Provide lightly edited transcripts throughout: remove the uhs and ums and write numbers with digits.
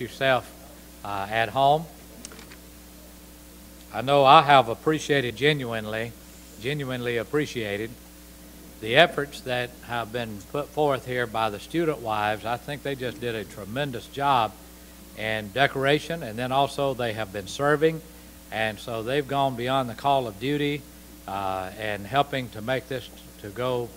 yourself at home. I know I have appreciated genuinely appreciated the efforts that have been put forth here by the student wives. I think they just did a tremendous job in decoration, and then also they have been serving, and so they've gone beyond the call of duty and helping to make this to go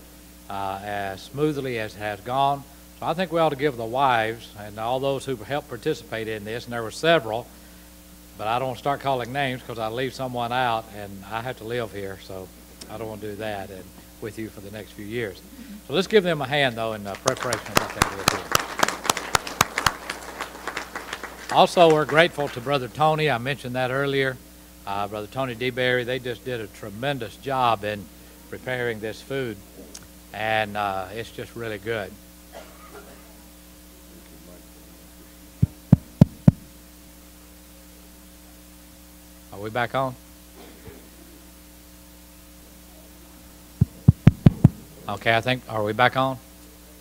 as smoothly as it has gone. So I think we ought to give the wives and all those who helped participate in this, and there were several, but I don't want to start calling names because I leave someone out, and I have to live here, so I don't want to do that and with you for the next few years. So let's give them a hand, though, in preparation of what they will do. Also, we're grateful to Brother Tony. I mentioned that earlier. Brother Tony DeBerry, they just did a tremendous job in preparing this food, and it's just really good. Are we back on? Okay, I think, are we back on?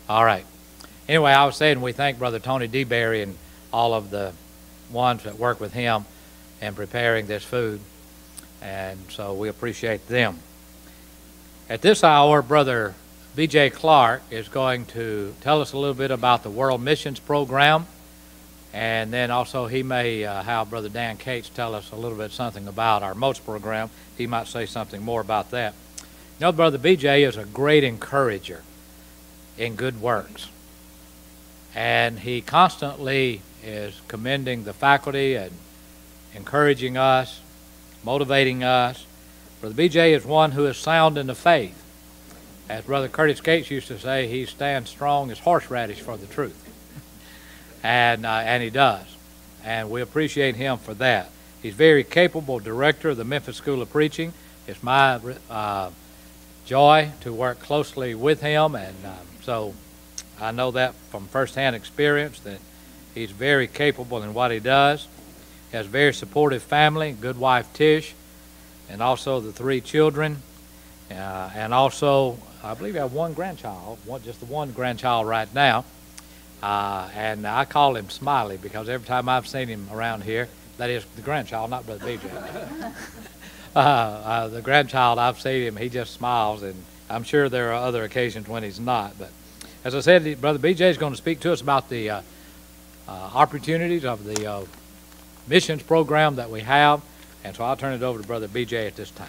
All right. Anyway, I was saying we thank Brother Tony DeBerry and all of the ones that work with him in preparing this food, and so we appreciate them. At this hour, Brother B.J. Clarke is going to tell us a little bit about the World Missions Program, and then also he may have Brother Dan Cates tell us a little bit something about our MOTS program. He might say something more about that. You know, Brother B.J. is a great encourager in good works, and he constantly is commending the faculty and encouraging us, motivating us. Brother B.J. is one who is sound in the faith. As Brother Curtis Cates used to say, he stands strong as horseradish for the truth. And he does. And we appreciate him for that. He's very capable director of the Memphis School of Preaching. It's my joy to work closely with him, and so I know that from firsthand experience that he's very capable in what he does. He has a very supportive family, good wife Tish, and also the 3 children, and also I believe I have one grandchild, just the one grandchild right now, and I call him Smiley because every time I've seen him around here, that is the grandchild, not Brother B.J. The grandchild, I've seen him, he just smiles, and I'm sure there are other occasions when he's not. But as I said, Brother B.J. is going to speak to us about the opportunities of the missions program that we have, and so I'll turn it over to Brother B.J. at this time.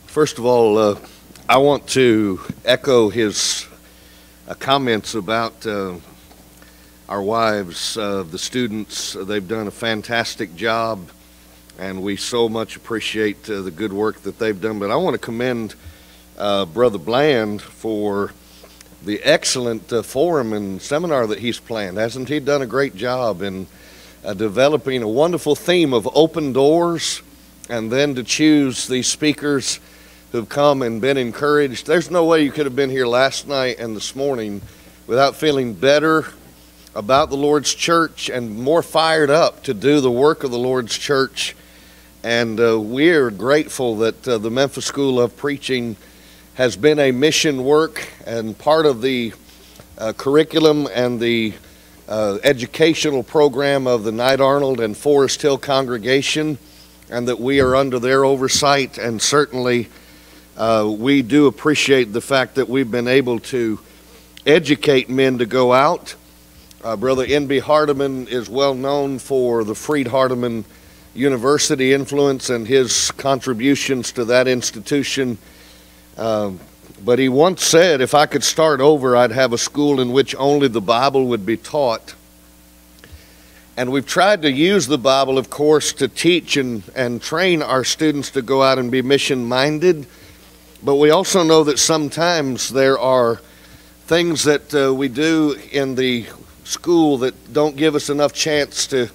First of all, I want to echo his comments about our wives, the students. They've done a fantastic job, and we so much appreciate the good work that they've done. But I want to commend Brother Bland for the excellent forum and seminar that he's planned. Hasn't he done a great job in developing a wonderful theme of open doors, and then to choose these speakers who've come and been encouraged? There's no way you could have been here last night and this morning without feeling better about the Lord's church and more fired up to do the work of the Lord's church. And we're grateful that the Memphis School of Preaching has been a mission work and part of the curriculum and the educational program of the Knight Arnold and Forest Hill congregation, and that we are under their oversight. And certainly we do appreciate the fact that we've been able to educate men to go out. Brother N.B. Hardeman is well known for the Freed Hardeman University influence and his contributions to that institution. But he once said, if I could start over, I'd have a school in which only the Bible would be taught. And we've tried to use the Bible, of course, to teach and train our students to go out and be mission-minded. But we also know that sometimes there are things that we do in the school that don't give us enough chance to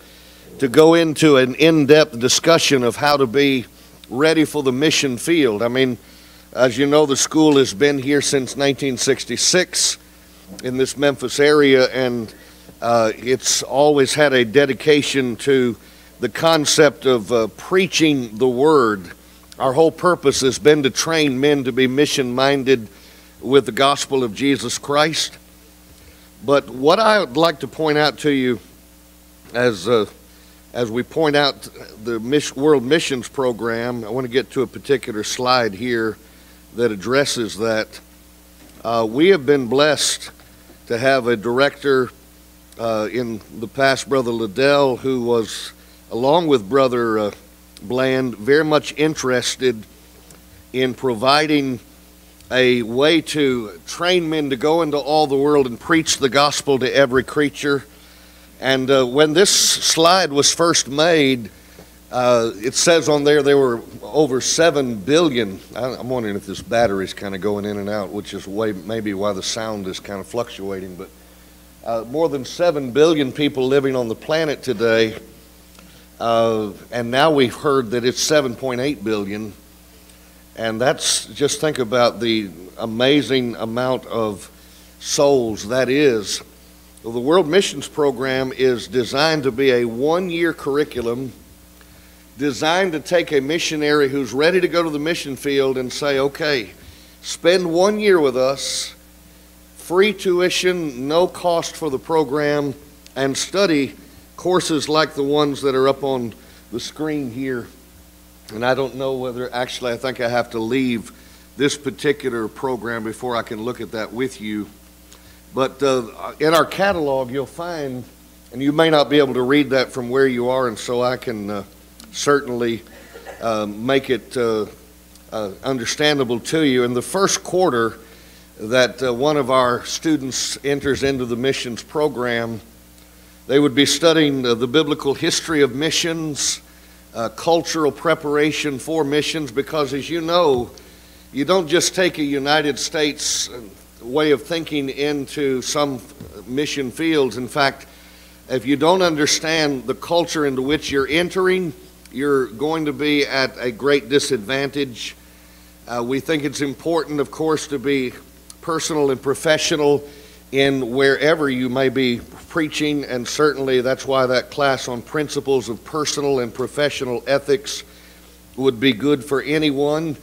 go into an in-depth discussion of how to be ready for the mission field. I mean, as you know, the school has been here since 1966 in this Memphis area, and it's always had a dedication to the concept of preaching the Word. Our whole purpose has been to train men to be mission-minded with the gospel of Jesus Christ. But what I would like to point out to you as we point out the World Missions Program, I want to get to a particular slide here that addresses that. We have been blessed to have a director in the past, Brother Liddell, who was, along with Brother Bland, very much interested in providing a way to train men to go into all the world and preach the gospel to every creature. And when this slide was first made, it says on there were over 7 billion. I'm wondering if this battery's kind of going in and out, which is maybe why the sound is kind of fluctuating. But more than 7 billion people living on the planet today. And now we've heard that it's 7.8 billion. And that's, just think about the amazing amount of souls that is. Well, the World Missions Program is designed to be a one-year curriculum designed to take a missionary who's ready to go to the mission field and say, okay, spend 1 year with us, free tuition, no cost for the program, and study courses like the ones that are up on the screen here. And I don't know whether, actually, I think I have to leave this particular program before I can look at that with you. But in our catalog, you'll find, and you may not be able to read that from where you are, and so I can certainly make it understandable to you. In the first quarter that one of our students enters into the missions program, they would be studying the biblical history of missions, cultural preparation for missions, because as you know, you don't just take a United States way of thinking into some mission fields. In fact, if you don't understand the culture into which you're entering, you're going to be at a great disadvantage. We think it's important, of course, to be personal and professional in wherever you may be preaching, and certainly that's why that class on principles of personal and professional ethics would be good for anyone.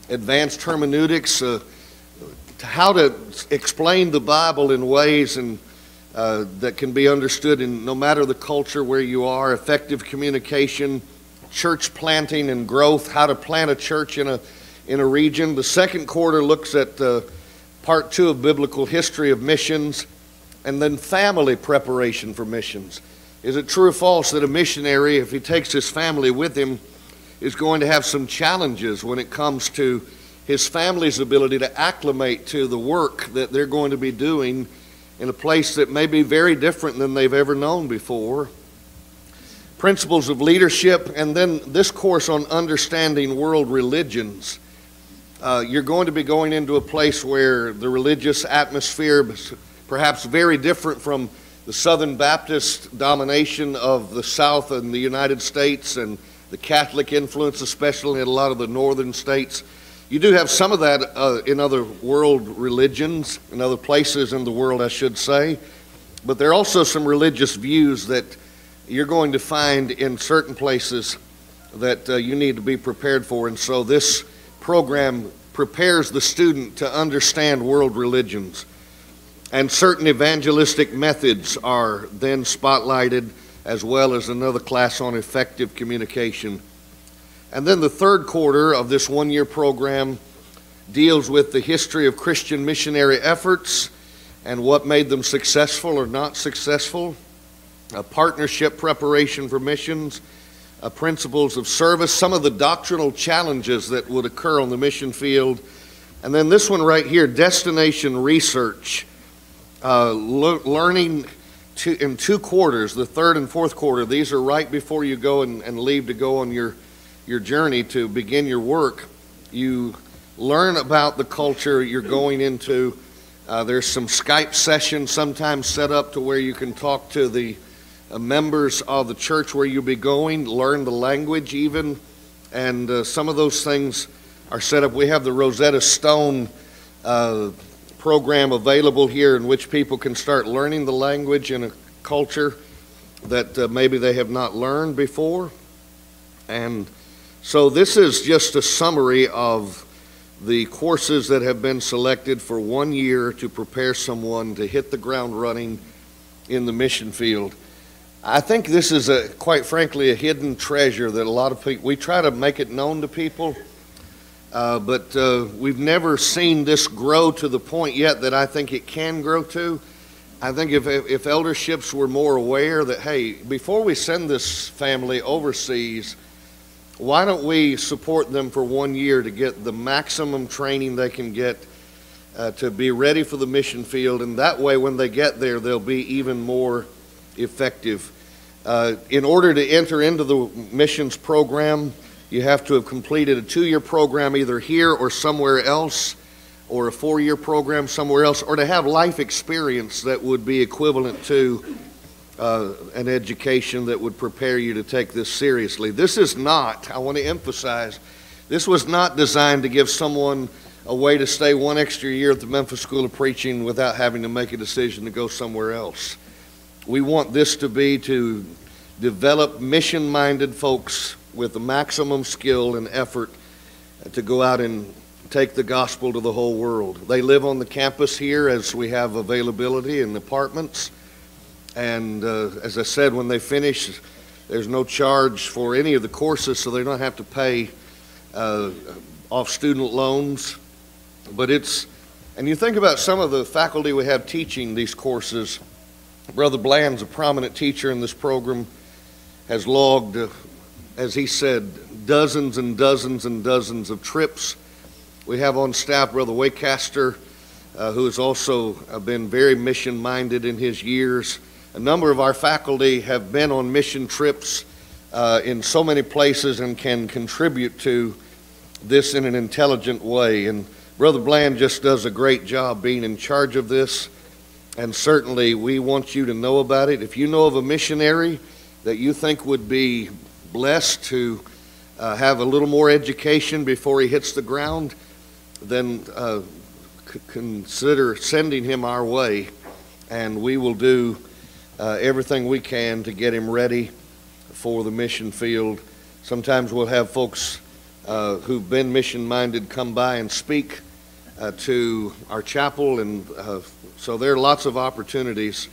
Advanced hermeneutics, how to explain the Bible in ways and that can be understood in no matter the culture where you are. Effective communication, church planting and growth, how to plant a church in a region. The second quarter looks at part 2 of biblical history of missions, and then family preparation for missions. Is it true or false that a missionary, if he takes his family with him, is going to have some challenges when it comes to his family's ability to acclimate to the work that they're going to be doing in a place that may be very different than they've ever known before? Principles of leadership, and then this course on understanding world religions. You're going to be going into a place where the religious atmosphere is perhaps very different from the Southern Baptist domination of the South and the United States, and the Catholic influence, especially in a lot of the northern states. You do have some of that in other world religions, in other places in the world, I should say. But there are also some religious views that you're going to find in certain places that you need to be prepared for. And so this program prepares the student to understand world religions. And certain evangelistic methods are then spotlighted, as well as another class on effective communication. And then the third quarter of this one-year program deals with the history of Christian missionary efforts and what made them successful or not successful, a partnership preparation for missions, principles of service, some of the doctrinal challenges that would occur on the mission field, and then this one right here, destination research, learning in 2 quarters, the third and fourth quarter. These are right before you go and leave to go on your journey to begin your work. You learn about the culture you're going into. There's some Skype sessions sometimes set up to where you can talk to the members of the church where you'll be going, learn the language even, and some of those things are set up. We have the Rosetta Stone program available here in which people can start learning the language in a culture that maybe they have not learned before. And so this is just a summary of the courses that have been selected for 1 year to prepare someone to hit the ground running in the mission field. I think this is, quite frankly, a hidden treasure that a lot of people, we try to make it known to people, but we've never seen this grow to the point yet that I think it can grow to. I think if elderships were more aware that, hey, before we send this family overseas, why don't we support them for 1 year to get the maximum training they can get to be ready for the mission field, and that way when they get there, they'll be even more effective. In order to enter into the missions program, you have to have completed a 2-year program either here or somewhere else, or a 4-year program somewhere else, or to have life experience that would be equivalent to an education that would prepare you to take this seriously. This is not, I want to emphasize, this was not designed to give someone a way to stay 1 extra year at the Memphis School of Preaching without having to make a decision to go somewhere else. We want this to be to develop mission-minded folks with the maximum skill and effort to go out and take the gospel to the whole world. They live on the campus here as we have availability in apartments. And as I said, when they finish, there's no charge for any of the courses, so they don't have to pay off student loans. But and you think about some of the faculty we have teaching these courses. Brother Bland's a prominent teacher in this program, has logged, as he said, dozens and dozens and dozens of trips. We have on staff Brother Waycaster, who has also been very mission-minded in his years. A number of our faculty have been on mission trips in so many places and can contribute to this in an intelligent way. And Brother Bland just does a great job being in charge of this, and certainly we want you to know about it. If you know of a missionary that you think would be blessed to have a little more education before he hits the ground, then consider sending him our way, and we will do everything we can to get him ready for the mission field. Sometimes we'll have folks who've been mission-minded come by and speak to our chapel, and so there are lots of opportunities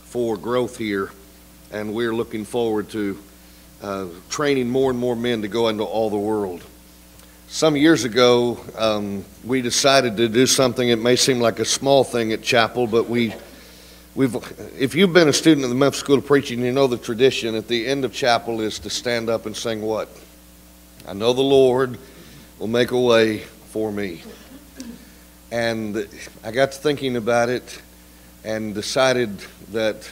for growth here, and we're looking forward to training more and more men to go into all the world. Some years ago, we decided to do something. It may seem like a small thing at chapel, but if you've been a student of the Memphis School of Preaching, you know the tradition at the end of chapel is to stand up and sing what? I know the Lord will make a way for me. And I got to thinking about it and decided that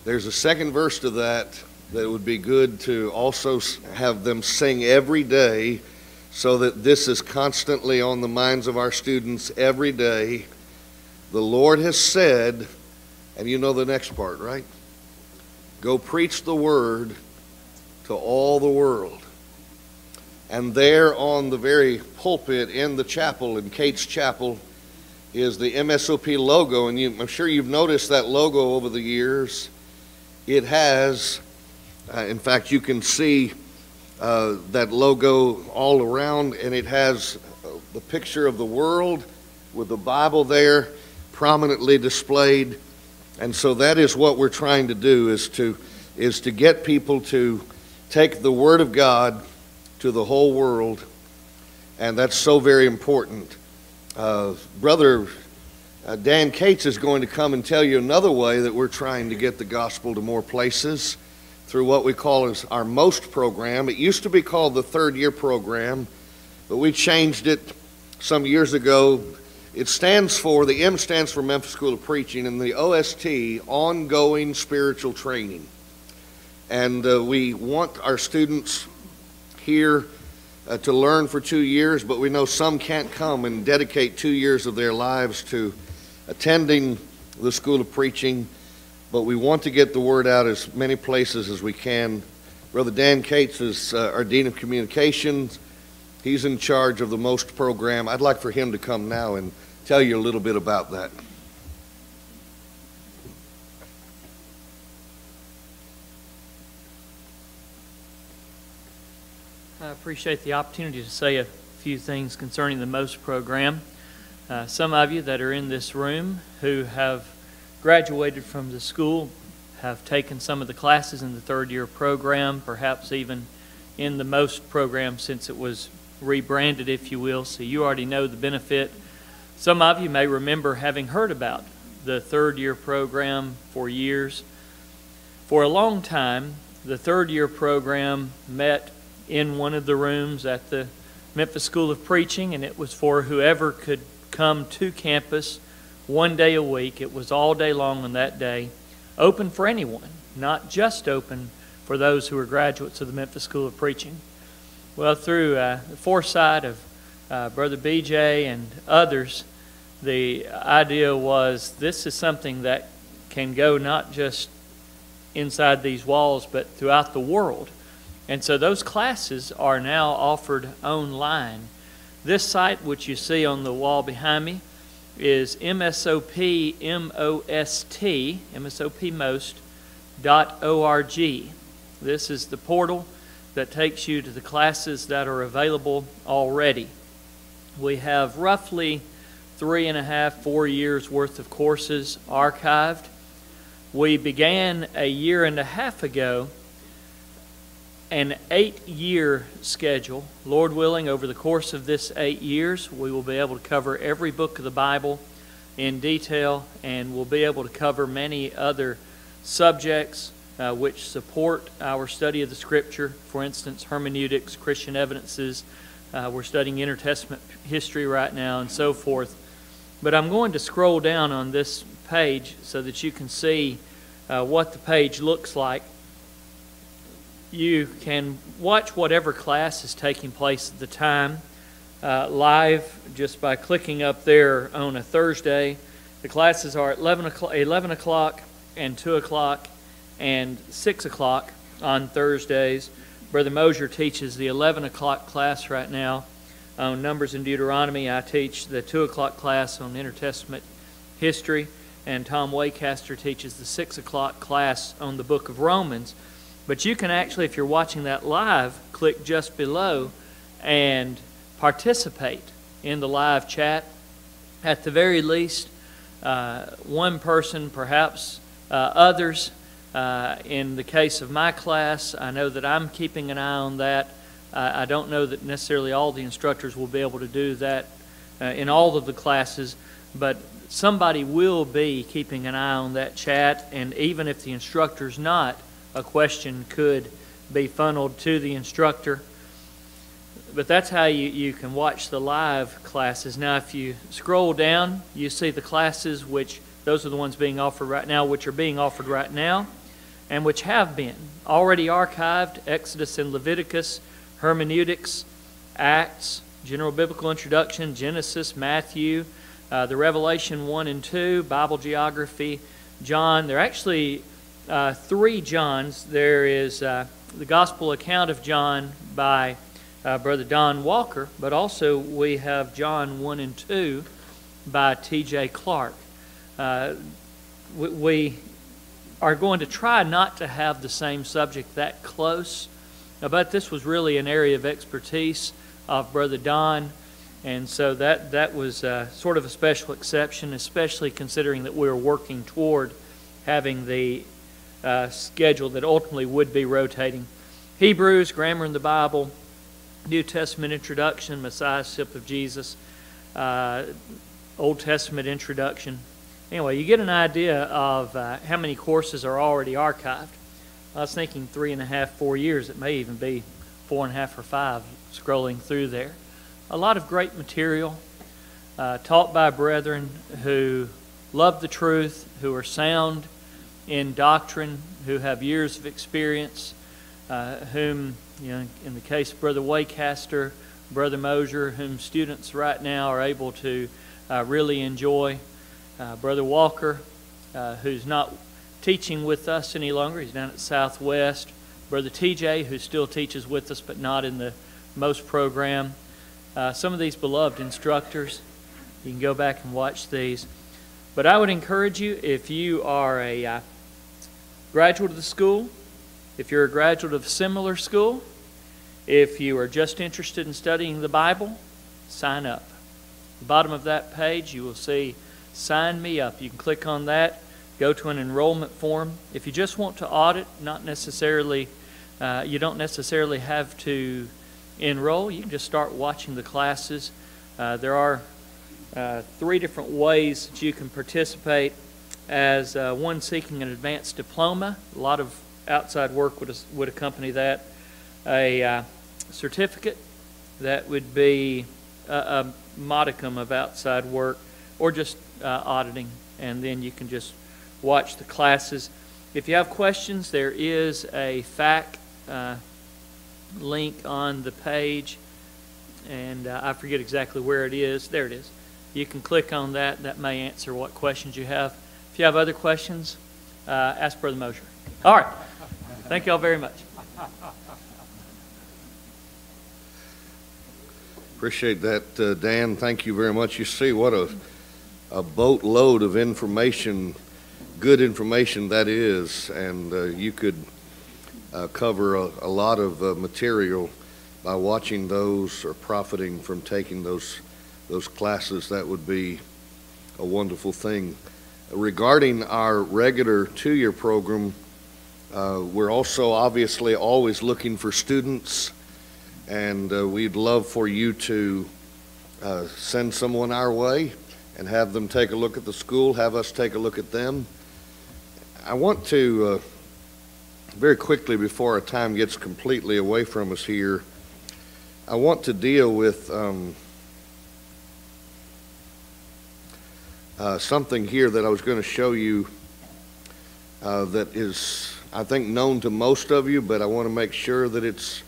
there's a second verse to that that would be good to also have them sing every day, so that this is constantly on the minds of our students every day. The Lord has said, and you know the next part, right? Go preach the word to all the world. And there on the very pulpit in the chapel, in Kate's chapel, is the MSOP logo. And I'm sure you've noticed that logo over the years. It has, in fact, you can see that logo all around, and it has the picture of the world with the Bible there prominently displayed. And so that is what we're trying to do, is to get people to take the Word of God to the whole world, and that's so very important. Brother Dan Cates is going to come and tell you another way that we're trying to get the gospel to more places through what we call as our MOST program. It used to be called the 3rd year program, but we changed it some years ago. It stands for, the M stands for Memphis School of Preaching, and the OST, Ongoing Spiritual Training. And we want our students here to learn for 2 years, but we know some can't come and dedicate 2 years of their lives to attending the School of Preaching, but we want to get the word out as many places as we can. Brother Dan Cates is our Dean of Communications. He's in charge of the MOST program. I'd like for him to come now and tell you a little bit about that. I appreciate the opportunity to say a few things concerning the MOST program. Some of you that are in this room who have graduated from the school have taken some of the classes in the third-year program, perhaps even in the MOST program since it was rebranded, if you will, so you already know the benefit. Some of you may remember having heard about the third-year program for years. For a long time, the third-year program met in one of the rooms at the Memphis School of Preaching, and it was for whoever could come to campus one day a week. It was all day long on that day, open for anyone, not just open for those who were graduates of the Memphis School of Preaching. Well, through the foresight of Brother BJ and others, the idea was this is something that can go not just inside these walls, but throughout the world. And so those classes are now offered online. This site, which you see on the wall behind me, is MSOP, M-O-S-T, MSOPmost.org. This is the portal that takes you to the classes that are available already. We have roughly 3.5, 4 years worth of courses archived. We began a year and a half ago an 8-year schedule. Lord willing, over the course of this 8 years, we will be able to cover every book of the Bible in detail, and we'll be able to cover many other subjects which support our study of the Scripture. For instance, hermeneutics, Christian evidences. We're studying intertestament history right now and so forth. But I'm going to scroll down on this page so that you can see what the page looks like. You can watch whatever class is taking place at the time live just by clicking up there on a Thursday. The classes are at 11 o'clock and 2 o'clock and 6 o'clock on Thursdays. Brother Mosier teaches the 11 o'clock class right now on Numbers and Deuteronomy. I teach the 2 o'clock class on intertestament history, and Tom Waycaster teaches the 6 o'clock class on the book of Romans. But you can actually, if you're watching that live, click just below and participate in the live chat. At the very least, one person, perhaps others. In the case of my class, I know that I'm keeping an eye on that. I don't know that necessarily all the instructors will be able to do that in all of the classes, but somebody will be keeping an eye on that chat, and even if the instructor's not, a question could be funneled to the instructor. But that's how you can watch the live classes. Now, if you scroll down, you see the classes, which those are the ones being offered right now, which are being offered right now, and which have been already archived: Exodus and Leviticus, hermeneutics, Acts, general biblical introduction, Genesis, Matthew, the Revelation 1 and 2, Bible geography, John. There are actually 3 Johns. There is the Gospel account of John by Brother Don Walker, but also we have John 1 and 2 by T.J. Clarke. We are going to try not to have the same subject that close, but this was really an area of expertise of Brother Don, and so that was sort of a special exception, especially considering that we were working toward having the schedule that ultimately would be rotating. Hebrews, grammar in the Bible, New Testament introduction, Messiahship of Jesus, Old Testament introduction. Anyway, you get an idea of how many courses are already archived. I was thinking 3.5, 4 years. It may even be 4.5 or 5 scrolling through there. A lot of great material taught by brethren who love the truth, who are sound in doctrine, who have years of experience, whom, in the case of Brother Waycaster, Brother Mosier, whom students right now are able to really enjoy. Brother Walker, who's not teaching with us any longer. He's down at Southwest. Brother TJ, who still teaches with us but not in the MOST program. Some of these beloved instructors. You can go back and watch these. But I would encourage you, if you are a graduate of the school, if you're a graduate of a similar school, if you are just interested in studying the Bible, sign up. At the bottom of that page, you will see Sign Me Up. You can click on that, go to an enrollment form. If you just want to audit, not necessarily, you don't necessarily have to enroll. You can just start watching the classes. There are 3 different ways that you can participate. As one seeking an advanced diploma, a lot of outside work would accompany that. A certificate, that would be a modicum of outside work, or just auditing, and then you can just watch the classes. If you have questions, there is a FAQ link on the page, and I forget exactly where it is. There it is. You can click on that. That may answer what questions you have. If you have other questions, ask Brother Mosher. All right. Thank you all very much. Appreciate that, Dan. Thank you very much. You see what a boatload of information, good information that is, and you could cover a lot of material by watching those or profiting from taking those classes. That would be a wonderful thing. Regarding our regular 2-year program, we're also obviously always looking for students, and we'd love for you to send someone our way and have them take a look at the school, have us take a look at them. I want to, very quickly before our time gets completely away from us here, I want to deal with something here that I was going to show you that is, I think, known to most of you, but I want to make sure that it's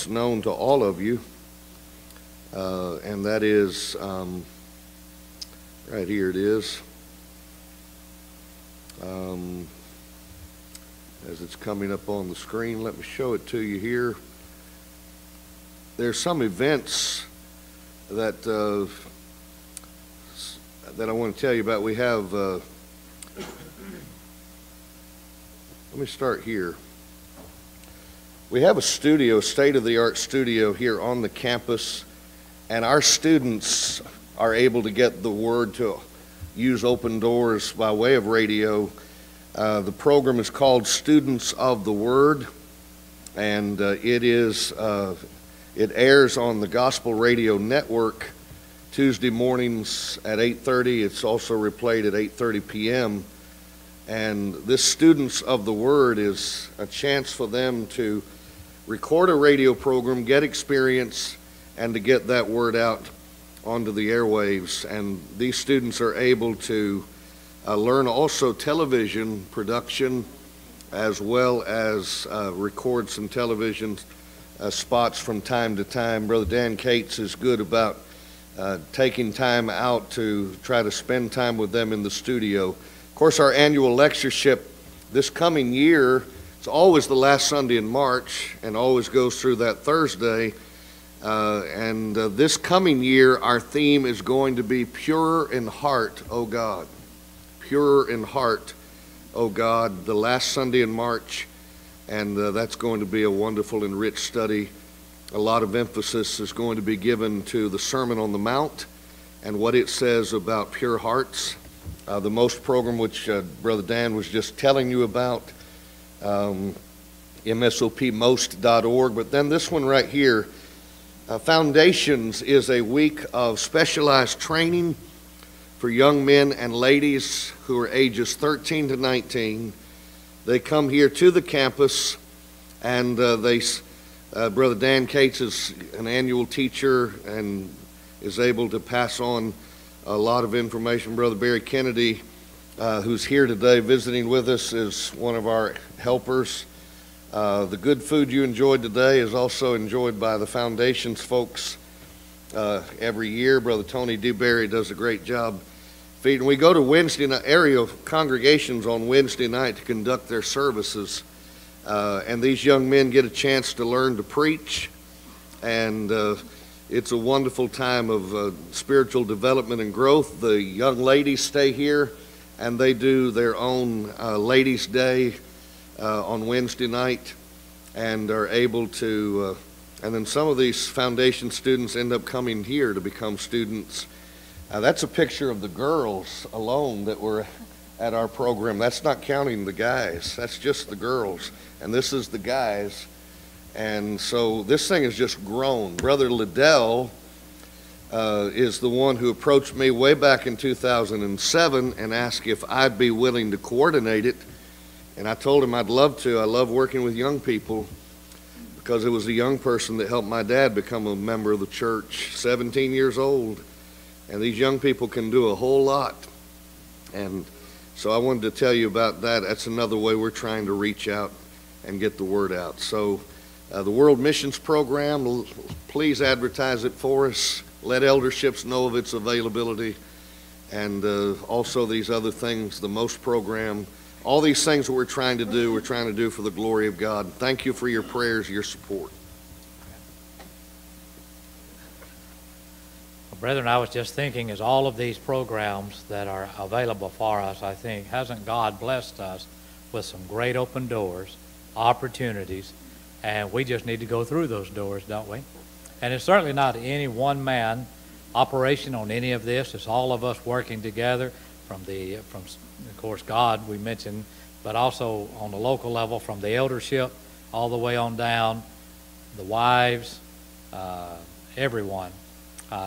known to all of you, and that is right here. It is as it's coming up on the screen. Let me show it to you here. There's some events that I want to tell you about. We have let me start here. We have a studio, state-of-the-art studio here on the campus, and our students are able to get the word to use Open Doors by way of radio. The program is called Students of the Word, and it airs on the Gospel Radio Network Tuesday mornings at 8:30. It's also replayed at 8:30 p.m. And this Students of the Word is a chance for them to record a radio program, get experience, and to get that word out onto the airwaves. And these students are able to learn also television production, as well as record some television spots from time to time. Brother Dan Cates is good about taking time out to try to spend time with them in the studio. Of course, our annual lectureship this coming year, it's always the last Sunday in March and always goes through that Thursday. And this coming year, our theme is going to be Pure in Heart, O God. Pure in Heart, O God, the last Sunday in March. And that's going to be a wonderful and rich study. A lot of emphasis is going to be given to the Sermon on the Mount and what it says about pure hearts. The MOST program, which Brother Dan was just telling you about, MSOPmost.org. But then this one right here, Foundations, is a week of specialized training for young men and ladies who are ages 13 to 19. They come here to the campus, and Brother Dan Cates is an annual teacher and is able to pass on a lot of information. Brother Barry Kennedy, who's here today visiting with us, is one of our helpers. The good food you enjoyed today is also enjoyed by the Foundations folks every year. Brother Tony DeBerry does a great job feeding. We go to Wednesday night, area congregations on Wednesday night to conduct their services. And these young men get a chance to learn to preach, and it's a wonderful time of spiritual development and growth. The young ladies stay here, and they do their own Ladies' Day on Wednesday night, and are able to And then some of these foundation students end up coming here to become students. That's a picture of the girls alone that were at our program. That's not counting the guys. That's just the girls. And this is the guys. And so this thing has just grown. Brother Liddell is the one who approached me way back in 2007 and asked if I'd be willing to coordinate it. And I told him I'd love to. I love working with young people, because it was a young person that helped my dad become a member of the church, 17 years old. And these young people can do a whole lot. And so I wanted to tell you about that. That's another way we're trying to reach out and get the word out. So the World Missions Program, please advertise it for us. Let elderships know of its availability. And also these other things, the MOST program, all these things that we're trying to do for the glory of God. Thank you for your prayers, your support. Well, brethren, I was just thinking, as all of these programs that are available for us, I think, hasn't God blessed us with some great open doors, opportunities, and we just need to go through those doors, don't we? And it's certainly not any one-man operation on any of this. It's all of us working together from of course, God we mentioned, but also on the local level, from the eldership all the way on down, the wives, everyone.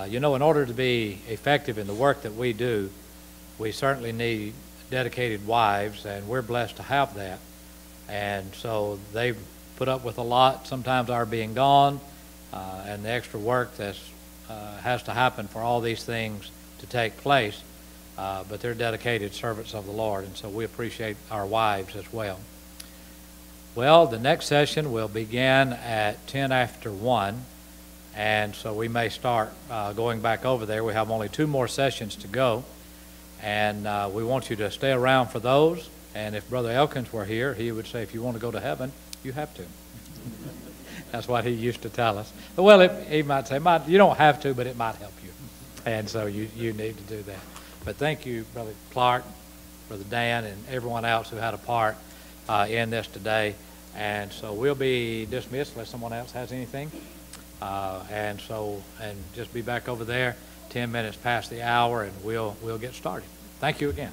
You know, in order to be effective in the work that we do, we certainly need dedicated wives, and we're blessed to have that. And so they've put up with a lot, sometimes our being gone, and the extra work that has to happen for all these things to take place. But they're dedicated servants of the Lord, and so we appreciate our wives as well. Well, the next session will begin at 10 after 1, and so we may start going back over there. We have only 2 more sessions to go, and we want you to stay around for those. And if Brother Elkins were here, he would say, if you want to go to heaven, you have to. That's what he used to tell us. Well, he might say, you don't have to, but it might help you. And so you need to do that. But thank you, Brother Clarke, Brother Dan, and everyone else who had a part in this today. And so we'll be dismissed unless someone else has anything. And just be back over there 10 minutes past the hour, and we'll get started. Thank you again.